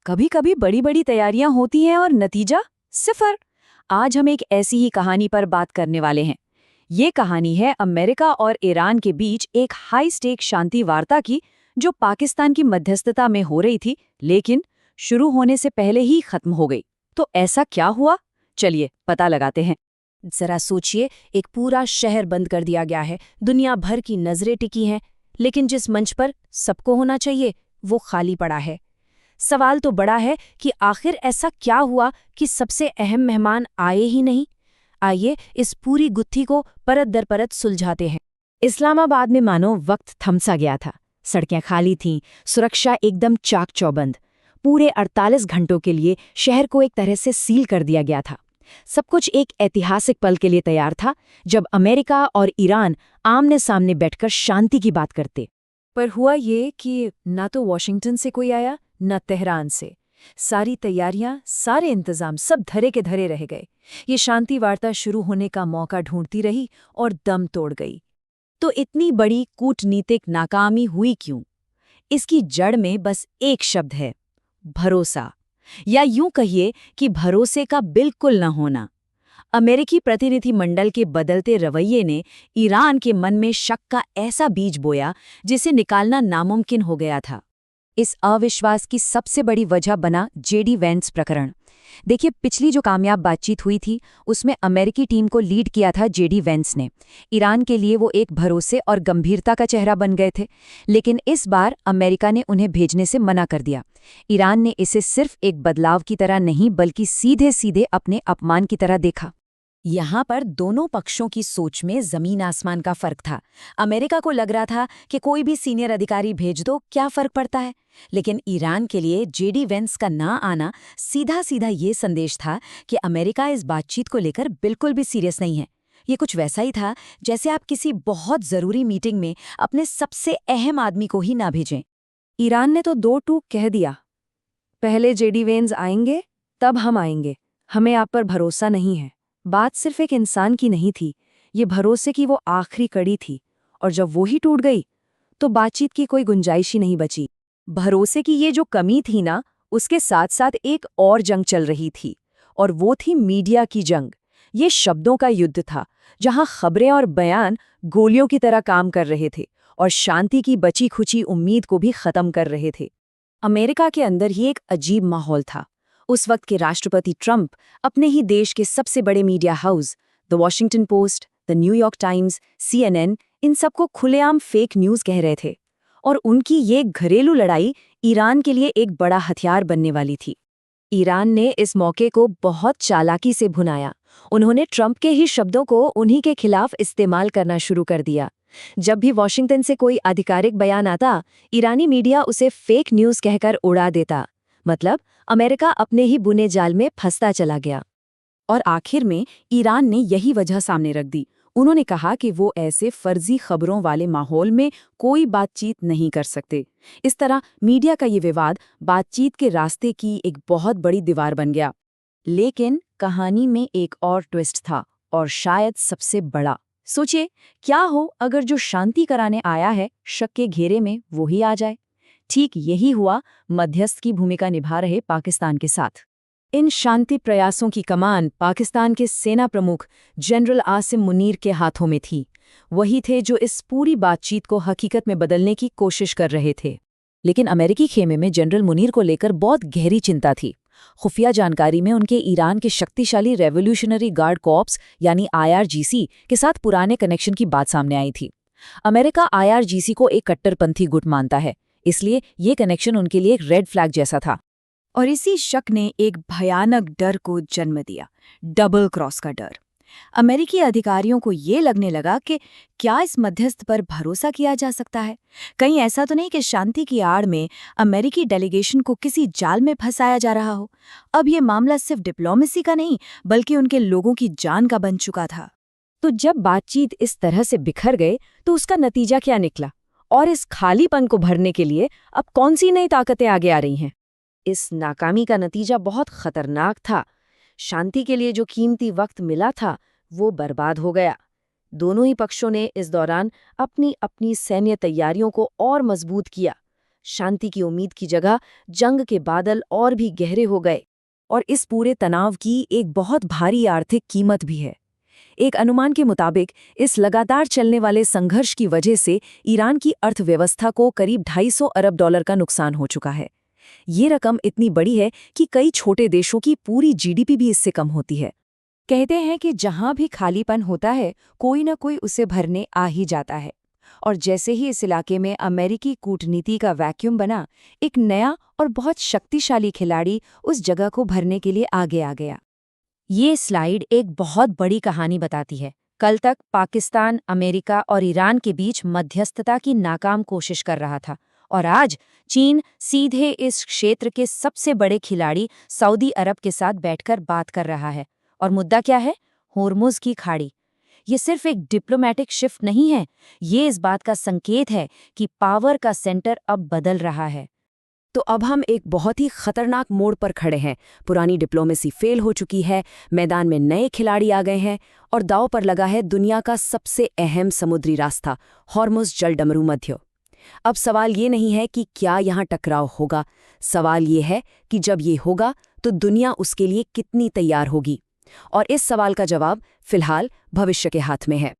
कभी कभी बड़ी बड़ी तैयारियां होती हैं और नतीजा सिफर। आज हम एक ऐसी ही कहानी पर बात करने वाले हैं। ये कहानी है अमेरिका और ईरान के बीच एक हाई स्टेक शांति वार्ता की, जो पाकिस्तान की मध्यस्थता में हो रही थी, लेकिन शुरू होने से पहले ही खत्म हो गई। तो ऐसा क्या हुआ, चलिए पता लगाते हैं। जरा सोचिए, एक पूरा शहर बंद कर दिया गया है, दुनिया भर की नजरें टिकी हैं, लेकिन जिस मंच पर सबको होना चाहिए वो खाली पड़ा है। सवाल तो बड़ा है कि आखिर ऐसा क्या हुआ कि सबसे अहम मेहमान आए ही नहीं। आइए इस पूरी गुत्थी को परत दर परत सुलझाते हैं। इस्लामाबाद में मानो वक्त थमसा गया था। सड़कें खाली थीं, सुरक्षा एकदम चाक चौबंद। पूरे 48 घंटों के लिए शहर को एक तरह से सील कर दिया गया था। सब कुछ एक ऐतिहासिक पल के लिए तैयार था, जब अमेरिका और ईरान आमने सामने बैठकर शांति की बात करते। पर हुआ ये कि ना तो वॉशिंगटन से कोई आया, न तेहरान से। सारी तैयारियां, सारे इंतजाम सब धरे के धरे रह गए। ये शांति वार्ता शुरू होने का मौका ढूंढती रही और दम तोड़ गई। तो इतनी बड़ी कूटनीतिक नाकामी हुई क्यों? इसकी जड़ में बस एक शब्द है, भरोसा। या यूं कहिए कि भरोसे का बिल्कुल न होना। अमेरिकी प्रतिनिधिमंडल के बदलते रवैये ने ईरान के मन में शक का ऐसा बीज बोया जिसे निकालना नामुमकिन हो गया था। इस अविश्वास की सबसे बड़ी वजह बना जेडी वेंस प्रकरण। देखिए, पिछली जो कामयाब बातचीत हुई थी उसमें अमेरिकी टीम को लीड किया था जेडी वेंस ने। ईरान के लिए वो एक भरोसे और गंभीरता का चेहरा बन गए थे। लेकिन इस बार अमेरिका ने उन्हें भेजने से मना कर दिया। ईरान ने इसे सिर्फ एक बदलाव की तरह नहीं, बल्कि सीधे सीधे अपने अपमान की तरह देखा। यहाँ पर दोनों पक्षों की सोच में जमीन आसमान का फर्क था। अमेरिका को लग रहा था कि कोई भी सीनियर अधिकारी भेज दो, क्या फर्क पड़ता है। लेकिन ईरान के लिए जेडी वेंस का ना आना सीधा सीधा ये संदेश था कि अमेरिका इस बातचीत को लेकर बिल्कुल भी सीरियस नहीं है। ये कुछ वैसा ही था जैसे आप किसी बहुत ज़रूरी मीटिंग में अपने सबसे अहम आदमी को ही ना भेजें। ईरान ने तो दो टूक कह दिया, पहले जेडी वेंस आएंगे तब हम आएंगे, हमें आप पर भरोसा नहीं है। बात सिर्फ एक इंसान की नहीं थी, ये भरोसे की वो आखिरी कड़ी थी। और जब वो ही टूट गई तो बातचीत की कोई गुंजाइश ही नहीं बची। भरोसे की ये जो कमी थी ना, उसके साथ साथ एक और जंग चल रही थी, और वो थी मीडिया की जंग। ये शब्दों का युद्ध था, जहां खबरें और बयान गोलियों की तरह काम कर रहे थे और शांति की बची खुची उम्मीद को भी खत्म कर रहे थे। अमेरिका के अंदर ही एक अजीब माहौल था। उस वक्त के राष्ट्रपति ट्रंप अपने ही देश के सबसे बड़े media house the Washington post, the New York times, CNN, इन सबको खुलेआम फेक न्यूज़ कह रहे थे। और उनकी ये घरेलू लड़ाई ईरान के लिए एक बड़ा हथियार बनने वाली थी। ईरान ने इस मौके को बहुत चालाकी से भुनाया। उन्होंने ट्रंप के ही शब्दों को उन्हीं के खिलाफ इस्तेमाल करना शुरू कर दिया। जब भी वॉशिंगटन से कोई आधिकारिक बयान आता, ईरानी मीडिया उसे फेक न्यूज़ कहकर उड़ा देता। मतलब अमेरिका अपने ही बुने जाल में फंसता चला गया। और आखिर में ईरान ने यही वजह सामने रख दी। उन्होंने कहा कि वो ऐसे फर्जी खबरों वाले माहौल में कोई बातचीत नहीं कर सकते। इस तरह मीडिया का ये विवाद बातचीत के रास्ते की एक बहुत बड़ी दीवार बन गया। लेकिन कहानी में एक और ट्विस्ट था, और शायद सबसे बड़ा। सोचिए, क्या हो अगर जो शांति कराने आया है शक के घेरे में वो ही आ जाए। ठीक यही हुआ मध्यस्थ की भूमिका निभा रहे पाकिस्तान के साथ। इन शांति प्रयासों की कमान पाकिस्तान के सेना प्रमुख जनरल आसिम मुनीर के हाथों में थी। वही थे जो इस पूरी बातचीत को हकीकत में बदलने की कोशिश कर रहे थे। लेकिन अमेरिकी खेमे में जनरल मुनीर को लेकर बहुत गहरी चिंता थी। खुफिया जानकारी में उनके ईरान के शक्तिशाली रेवोल्यूशनरी गार्ड कॉर्प्स यानी IRGC के साथ पुराने कनेक्शन की बात सामने आई थी। अमेरिका IRGC को एक कट्टरपंथी गुट मानता है, इसलिए ये कनेक्शन उनके लिए एक रेड फ्लैग जैसा था। और इसी शक ने एक भयानक डर को जन्म दिया, डबल क्रॉस का डर। अमेरिकी अधिकारियों को ये लगने लगा कि क्या इस मध्यस्थ पर भरोसा किया जा सकता है? कहीं ऐसा तो नहीं कि शांति की आड़ में अमेरिकी डेलीगेशन को किसी जाल में फंसाया जा रहा हो? अब ये मामला सिर्फ डिप्लोमेसी का नहीं, बल्कि उनके लोगों की जान का बन चुका था। तो जब बातचीत इस तरह से बिखर गए तो उसका नतीजा क्या निकला? और इस खालीपन को भरने के लिए अब कौन सी नई ताकतें आगे आ रही हैं? इस नाकामी का नतीजा बहुत खतरनाक था। शांति के लिए जो कीमती वक्त मिला था वो बर्बाद हो गया। दोनों ही पक्षों ने इस दौरान अपनी अपनी सैन्य तैयारियों को और मजबूत किया। शांति की उम्मीद की जगह जंग के बादल और भी गहरे हो गए। और इस पूरे तनाव की एक बहुत भारी आर्थिक कीमत भी है। एक अनुमान के मुताबिक इस लगातार चलने वाले संघर्ष की वजह से ईरान की अर्थव्यवस्था को करीब $250 अरब का नुकसान हो चुका है। ये रकम इतनी बड़ी है कि कई छोटे देशों की पूरी जीडीपी भी इससे कम होती है। कहते हैं कि जहां भी खालीपन होता है कोई न कोई उसे भरने आ ही जाता है। और जैसे ही इस इलाके में अमेरिकी कूटनीति का वैक्यूम बना, एक नया और बहुत शक्तिशाली खिलाड़ी उस जगह को भरने के लिए आगे आ गया। ये स्लाइड एक बहुत बड़ी कहानी बताती है। कल तक पाकिस्तान, अमेरिका और ईरान के बीच मध्यस्थता की नाकाम कोशिश कर रहा था, और आज चीन सीधे इस क्षेत्र के सबसे बड़े खिलाड़ी सऊदी अरब के साथ बैठकर बात कर रहा है। और मुद्दा क्या है? होर्मुज की खाड़ी। ये सिर्फ एक डिप्लोमैटिक शिफ्ट नहीं है, ये इस बात का संकेत है कि पावर का सेंटर अब बदल रहा है। तो अब हम एक बहुत ही खतरनाक मोड़ पर खड़े हैं। पुरानी डिप्लोमेसी फेल हो चुकी है, मैदान में नए खिलाड़ी आ गए हैं और दांव पर लगा है दुनिया का सबसे अहम समुद्री रास्ता, हॉर्मुज जलडमरू मध्य। अब सवाल ये नहीं है कि क्या यहाँ टकराव होगा, सवाल ये है कि जब ये होगा तो दुनिया उसके लिए कितनी तैयार होगी। और इस सवाल का जवाब फिलहाल भविष्य के हाथ में है।